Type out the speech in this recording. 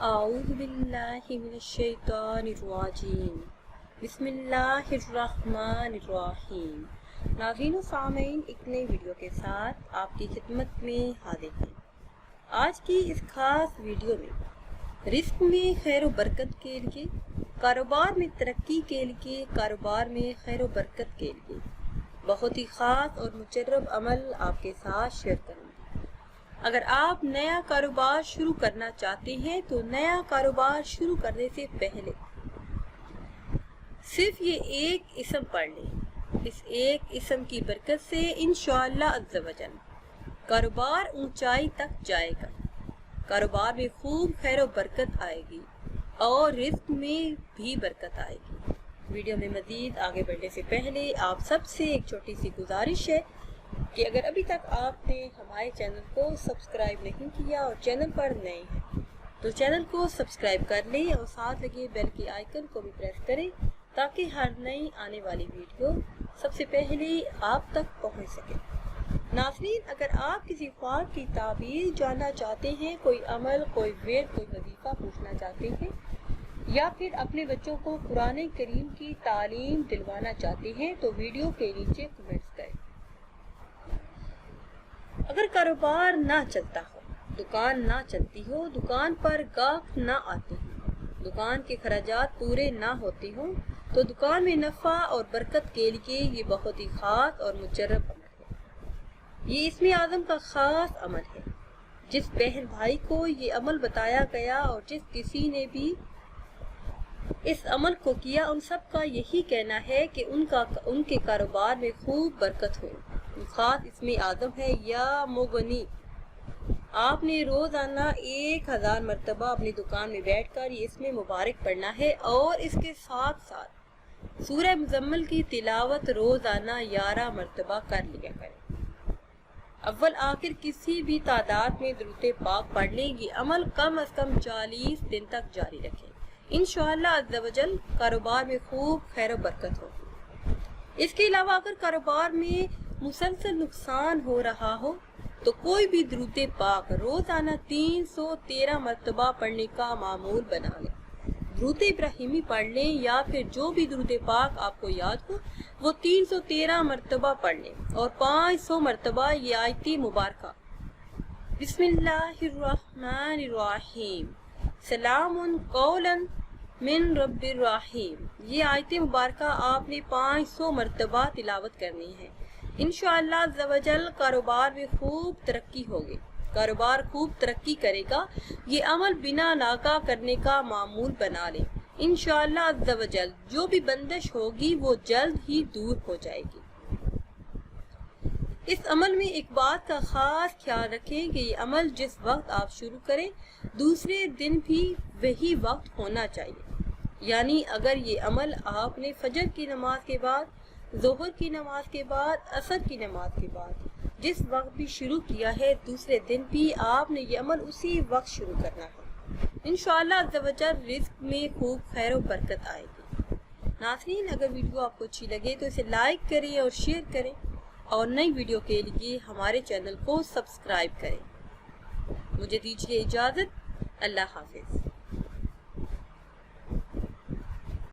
اعوذ باللہ من الشیطان الرجیم بسم اللہ الرحمن الرحیم۔ ناظرین و سامعین، ایک نئی ویڈیو کے ساتھ آپ کی خدمت میں حاضر ہیں۔ آج کی اس خاص ویڈیو میں رزق میں خیر و برکت کے لیے، کاروبار میں ترقی کے لیے، کاروبار میں خیر و برکت کے لیے بہت ہی خاص اور مجرب عمل آپ کے ساتھ شیئر کروں گی۔ اگر آپ نیا کاروبار شروع کرنا چاہتے ہیں تو نیا کاروبار شروع کرنے سے پہلے صرف یہ ایک اسم پڑھ لیں۔ اس ایک اسم کی برکت سے انشاءاللہ عز و جل کاروبار اونچائی تک جائے گا، کاروبار میں خوب خیر و برکت آئے گی اور رزق میں بھی برکت آئے گی۔ ویڈیو میں مزید آگے بڑھنے سے پہلے آپ سب سے ایک چھوٹی سی گزارش ہے کہ اگر ابھی تک آپ نے ہمارے چینل کو سبسکرائب نہیں کیا اور چینل پر نئے ہیں تو چینل کو سبسکرائب کر لیں اور ساتھ لگے بیل کی آئیکن کو بھی پریس کریں تاکہ ہر نئی آنے والی ویڈیو سب سے پہلے آپ تک پہنچ سکے۔ ناظرین، اگر آپ کسی خواب کی تعبیر جاننا چاہتے ہیں، کوئی عمل، کوئی ورد، کوئی وظیفہ پوچھنا چاہتے ہیں یا پھر اپنے بچوں کو قرآن کریم کی تعلیم دلوانا چاہتے ہیں تو ویڈیو کے نیچے کمنٹس کریں۔ اگر کاروبار نہ چلتا ہو، دکان نہ چلتی ہو، دکان پر گاہک نہ آتے ہوں، دکان کے خراجات پورے نہ ہوتے ہوں تو دکان میں نفع اور برکت کے لیے یہ بہت ہی خاص اور مجرب عمل ہے۔ یہ اسم اعظم کا خاص عمل ہے۔ جس بہن بھائی کو یہ عمل بتایا گیا اور جس کسی نے بھی اس عمل کو کیا، ان سب کا یہی کہنا ہے کہ ان کے کاروبار میں خوب برکت ہو۔ خاص اسم اعظم ہے یا مغنی۔ آپ نے روزانہ 1000 مرتبہ اپنی دکان میں بیٹھ کر یہ اسم مبارک پڑھنا ہے اور اس کے ساتھ ساتھ سورہ مزمل کی تلاوت روزانہ 11 مرتبہ کر لیا کریں۔ اول آخر کسی بھی تعداد میں درود پاک پڑھ لیں۔ یہ عمل کم از کم 40 دن تک جاری رکھیں۔ انشاءاللہ عز و جل کاروبار میں خوب خیر و برکت ہوگی۔ اس کے علاوہ اگر کاروبار میں مسلسل نقصان ہو رہا ہو تو کوئی بھی درود پاک روزانہ 313 مرتبہ پڑھنے کا معمول بنا لیں۔ درود ابراہیمی پڑھ لیں یا پھر جو بھی درود پاک آپ کو یاد ہو وہ 313 مرتبہ پڑھ لیں اور 500 مرتبہ یہ آیت مبارکہ بسم اللہ الرحمن الرحیم سلام قولا من رب الرحیم، یہ آیت مبارکہ آپ نے 500 مرتبہ تلاوت کرنی ہے۔ انشاءاللہ عز و جل کاروبار میں خوب ترقی ہوگی، کاروبار خوب ترقی کرے گا۔ یہ عمل بنا ناکا کرنے کا معمول بنا لیں۔ انشاءاللہ عز و جل جو بھی بندش ہوگی وہ جلد ہی دور ہو جائے گی۔ اس عمل میں ایک بات کا خاص خیال رکھیں کہ یہ عمل جس وقت آپ شروع کریں دوسرے دن بھی وہی وقت ہونا چاہیے۔ یعنی اگر یہ عمل آپ نے فجر کی نماز کے بعد، ظہر کی نماز کے بعد، عصر کی نماز کے بعد جس وقت بھی شروع کیا ہے دوسرے دن بھی آپ نے یہ عمل اسی وقت شروع کرنا ہے۔ انشاءاللہ عز و جل رزق میں خوب خیر و برکت آئے گی۔ ناظرین، اگر ویڈیو آپ کو اچھی لگے تو اسے لائک کریں اور شیئر کریں اور نئی ویڈیو کے لیے ہمارے چینل کو سبسکرائب کریں۔ مجھے دیجیے اجازت، اللہ حافظ۔